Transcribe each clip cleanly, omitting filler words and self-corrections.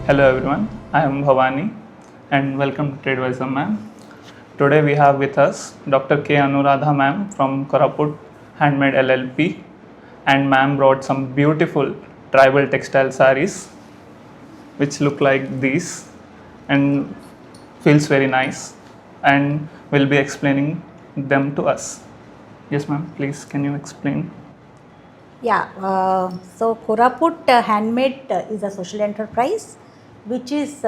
Hello everyone, I am Bhavani and welcome to TradeWisdom ma'am. Today we have with us Dr. K. Anuradha ma'am from Koraput Handmade LLP, and ma'am brought some beautiful tribal textile sarees which look like these and feels very nice, and will be explaining them to us. Yes ma'am, please can you explain? So Koraput Handmade is a social enterprise which is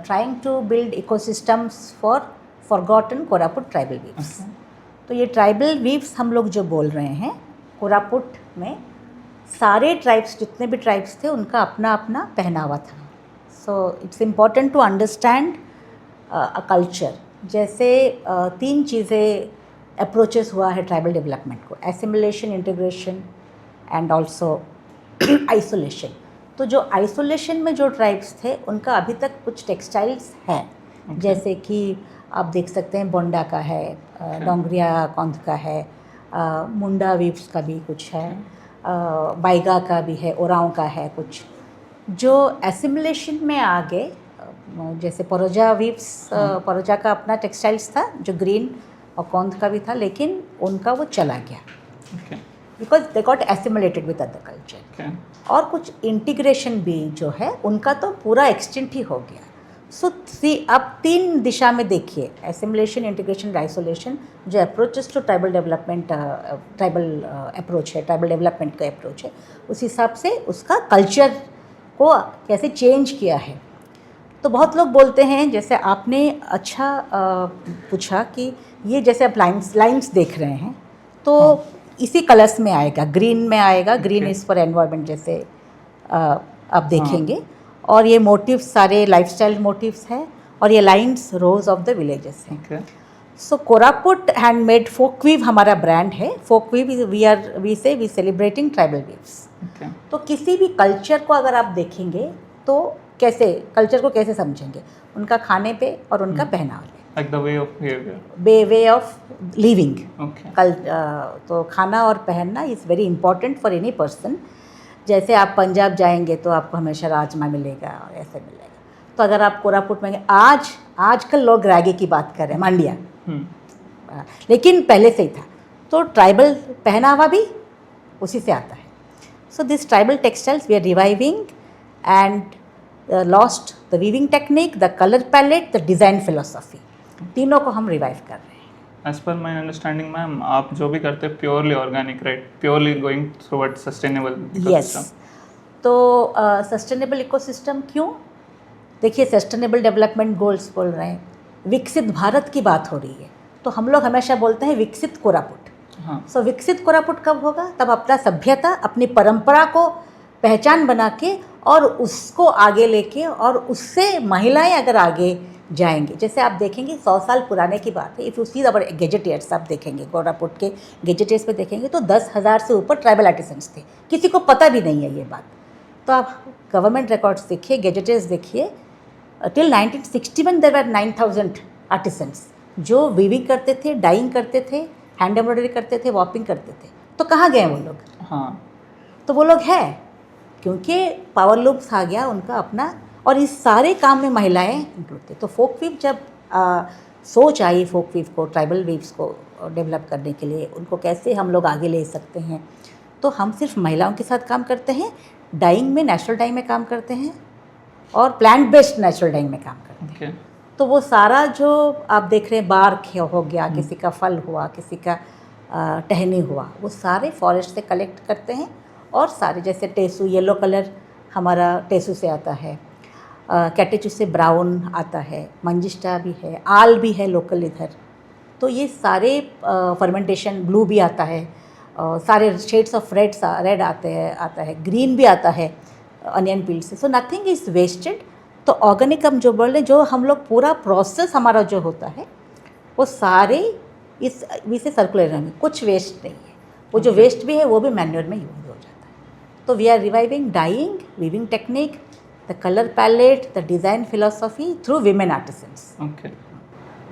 trying to build ecosystems for forgotten Koraput tribal weaves. Okay. तो ये tribal weaves हम लोग जो बोल रहे हैं, कोरापुट में सारे ट्राइब्स, जितने भी ट्राइब्स थे, उनका अपना अपना पहनावा था. So it's important to understand a culture. जैसे तीन चीज़ें अप्रोचेस हुआ है ट्राइबल डेवलपमेंट को: assimilation, integration and also isolation. तो जो आइसोलेशन में जो ट्राइब्स थे उनका अभी तक कुछ टेक्सटाइल्स हैं. जैसे कि आप देख सकते हैं बोंडा का है, डोंगरिया कौंध का है, मुंडा वीव्स का भी कुछ है, बाइगा का भी है, ओराव का है कुछ. जो एसिमिलेशन में आ गए, जैसे परोजा वीव्स, परोजा का अपना टेक्सटाइल्स था जो ग्रीन और कौंध का भी था, लेकिन उनका वो चला गया because they got assimilated with other culture. और कुछ इंटीग्रेशन भी जो है उनका तो पूरा एक्सटेंट ही हो गया. सो अब तीन दिशा में देखिए, एसिमुलेशन, इंटीग्रेशन, आइसोलेशन, जो approaches to tribal development, tribal approach है, ट्राइबल डेवलपमेंट का अप्रोच है, उस हिसाब से उसका कल्चर को कैसे चेंज किया है. तो बहुत लोग बोलते हैं, जैसे आपने अच्छा पूछा कि ये जैसे आप लाइंस देख रहे हैं तो इसी कलर्स में आएगा, ग्रीन में आएगा. ग्रीन इज़ फॉर एनवायरनमेंट, जैसे आप देखेंगे. और ये मोटिव्स सारे लाइफस्टाइल मोटिव्स हैं, और ये lines rose of the villages हैं. सो कोरापुट हैंडमेड फोकवीव हमारा ब्रांड है. फोकवीव वी सेलिब्रेटिंग ट्राइबल वीव्स. तो किसी भी कल्चर को अगर आप देखेंगे तो कैसे कल्चर को कैसे समझेंगे? उनका खाने पे और उनका पहनावे पे. Like the way of behavior. Way of living. Okay. तो खाना और पहनना is very important for any person. जैसे आप पंजाब जाएंगे तो आपको हमेशा राजमा मिलेगा और ऐसे मिलेगा. तो अगर आप कोरापुट में, आजकल लोग रागी की बात कर रहे हैं, मांडिया, लेकिन पहले से ही था. तो ट्राइबल पहनावा भी उसी से आता है. So this tribal textiles we are reviving and lost the weaving technique, the colour palette, the design philosophy, तीनों को हम रिवाइव कर रहे हैं. As per my understanding ma'am, आप जो भी करते हैं purely organic, right? Purely going toward sustainable ecosystem. तो सस्टेनेबल इकोसिस्टम क्यों? देखिए, सस्टेनेबल डेवलपमेंट गोल्स बोल रहे हैं, विकसित भारत की बात हो रही है, तो हम लोग हमेशा बोलते हैं विकसित कोरापुट. सो विकसित कोरापुट कब होगा? तब अपना सभ्यता, अपनी परंपरा को पहचान बना के और उसको आगे लेके, और उससे महिलाएं अगर आगे जाएंगे. जैसे आप देखेंगे 100 साल पुराने की बात है. इफ़ यू सी अवर गेजेटियर्स, आप देखेंगे कोरापुट के गेजेटियर्स पे देखेंगे तो 10,000 से ऊपर ट्राइबल आर्टिसंस थे. किसी को पता भी नहीं है ये बात. तो आप गवर्नमेंट रिकॉर्ड्स देखिए, गेजेटियर्स देखिए, टिल 1961 देयर वर 9,000 आर्टिसंस जो वीविंग करते थे, डाइंग करते थे, हैंड एम्ब्रॉयडरी करते थे, वॉपिंग करते थे. तो कहाँ गए वो लोग? तो वो लोग हैं क्योंकि पावर लूप्स आ गया उनका अपना, और इस सारे काम में महिलाएं इंक्लूड थे. तो फोक वीव जब सोच आई फोक वीव को, ट्राइबल वीव्स को डेवलप करने के लिए, उनको कैसे हम लोग आगे ले सकते हैं, तो हम सिर्फ महिलाओं के साथ काम करते हैं. डाइंग में, नेचुरल डाइंग में काम करते हैं, और प्लांट बेस्ड नेचुरल डाइंग में काम करते हैं. तो वो सारा जो आप देख रहे हैं, बार्क हो गया, किसी का फल हुआ, किसी का टहनी हुआ, वो सारे फॉरेस्ट से कलेक्ट करते हैं. और सारे, जैसे टेसू, येलो कलर हमारा टेसू से आता है, कैटेचू से ब्राउन आता है, मंजिस्टा भी है, आल भी है लोकल इधर. तो ये सारे फर्मेंटेशन, ब्लू भी आता है, सारे शेड्स ऑफ रेड आता है, ग्रीन भी आता है अनियन पील से. So nothing is wasted. तो ऑर्गेनिक हम जो बोल रहे हैं, जो हम लोग पूरा प्रोसेस हमारा जो होता है वो सारे इस से सर्कुलर में, कुछ वेस्ट नहीं है. वो जो वेस्ट भी है वो भी मैन्योर में यूज हो जाता है. तो we are reviving dyeing, weaving technique, the colour palette, the design philosophy through women artisans. Okay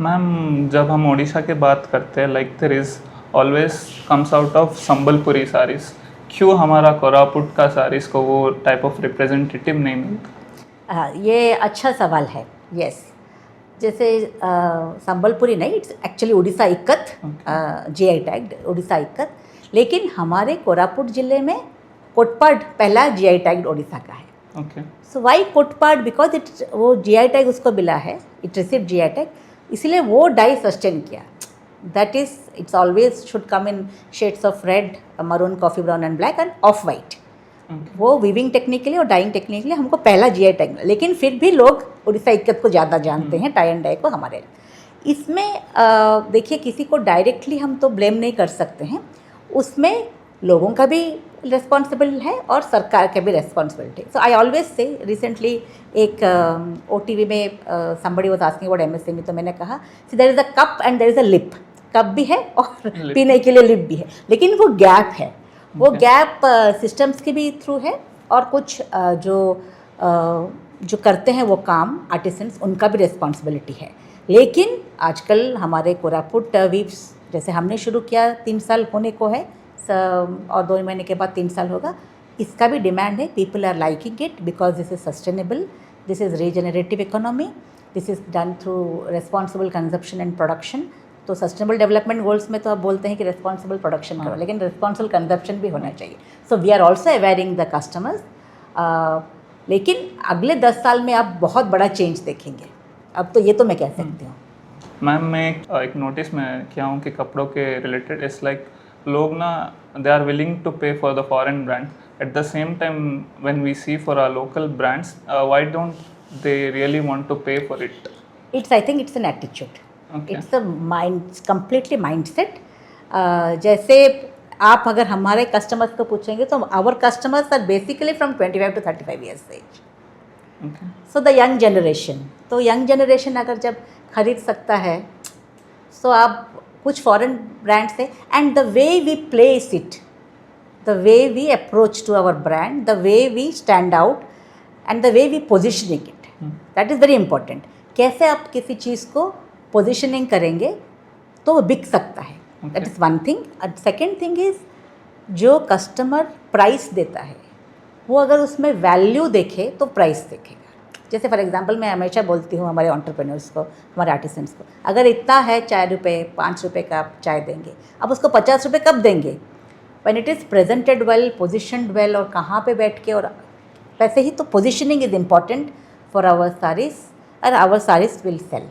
ma'am, जब हम ओडिशा की बात करते हैं, like there is always comes out of Sambalpuri saris. क्यों हमारा कोरापुट का साड़ीज़ को वो टाइप ऑफ रिप्रेजेंटेटिव नहीं मिलता? हाँ, ये अच्छा सवाल है। यस, जैसे संबलपुरी नहीं, it's actually Orissa ikat, GI tagged Orissa ikat. लेकिन हमारे कोरापुट ज़िले में कोटपाड पहला जीआई टैग्ड उड़ीसा का है। Okay. So why Kotpad, because it वो जीआई टैग उसको मिला है, इट रिसीव जीआई टैग, इसलिए वो डाई सस्टेन किया। That is it's always should come in shades of red, maroon, coffee brown and black and off white. वो weaving technique के लिए और डाइंग टेक्निक के लिए हमको पहला जीआई टैग मिला। लेकिन फिर भी लोग उड़ीसा इक्कत को ज़्यादा जानते हैं, टाई एंड डाई को हमारे। इसमें देखिए, किसी को डायरेक्टली हम तो ब्लेम नहीं कर सकते हैं, उसमें लोगों का भी रिस्पॉन्सिबल है और सरकार का भी responsibility. So I always say, recently एक ओटीवी में somebody was asking about MSME, तो मैंने कहा see there is a cup and there is a lip. Cup भी है और पीने के लिए लिप भी है, लेकिन वो गैप है। वो गैप सिस्टम्स के भी थ्रू है, और कुछ जो करते हैं वो काम, आर्टिसंस, उनका भी रिस्पॉन्सिबिलिटी है। लेकिन आजकल हमारे कोरापुट वीव्स, जैसे हमने शुरू किया 3 साल होने को है, और 2 महीने के बाद 3 साल होगा, इसका भी डिमांड है। People are liking it because this is sustainable, this is regenerative economy, this is done through responsible consumption and production. तो सस्टेनेबल डेवलपमेंट गोल्स में तो आप बोलते हैं कि रिस्पॉन्सिबल प्रोडक्शन करो, लेकिन रिस्पॉन्सिबल कंजप्शन भी होना चाहिए। So we are also awaring the customers. लेकिन अगले 10 साल में आप बहुत बड़ा चेंज देखेंगे, अब तो ये तो मैं कह सकती हूँ। मैम, मैं एक नोटिस में किया हूँ कि कपड़ों के रिलेटेड इट्स लाइक लोग ना, they are willing to pay for the foreign brand, at the same time when we see for our local brands, why don't they really want to pay for it? It's, I think it's an attitude, it's a mind, completely mindset. जैसे आप अगर हमारे customers को पूछेंगे तो our customers are basically from 25 to 35 years age. So the young generation, तो young generation अगर जब खरीद सकता है, सो आप कुछ फॉरेन ब्रांड से, and the way we place it, the way we approach to our brand, the way we stand out and the way we positioning it, that is very important. कैसे आप किसी चीज़ को positioning करेंगे तो वो बिक सकता है, that is one thing. Second thing is, जो कस्टमर प्राइस देता है, वो अगर उसमें वैल्यू देखे तो प्राइस देखेगा। जैसे फॉर एग्जांपल, मैं हमेशा बोलती हूँ हमारे एंटरप्रेन्योर्स को, हमारे आर्टिसंस को, अगर इतना है, 4 रुपये 5 रुपये का आप चाय देंगे, अब उसको 50 रुपये कब देंगे? When it is presented well, positioned well, और कहाँ पे बैठ के, और वैसे ही तो positioning is important for our saris, और आवर सारीज विल सेल।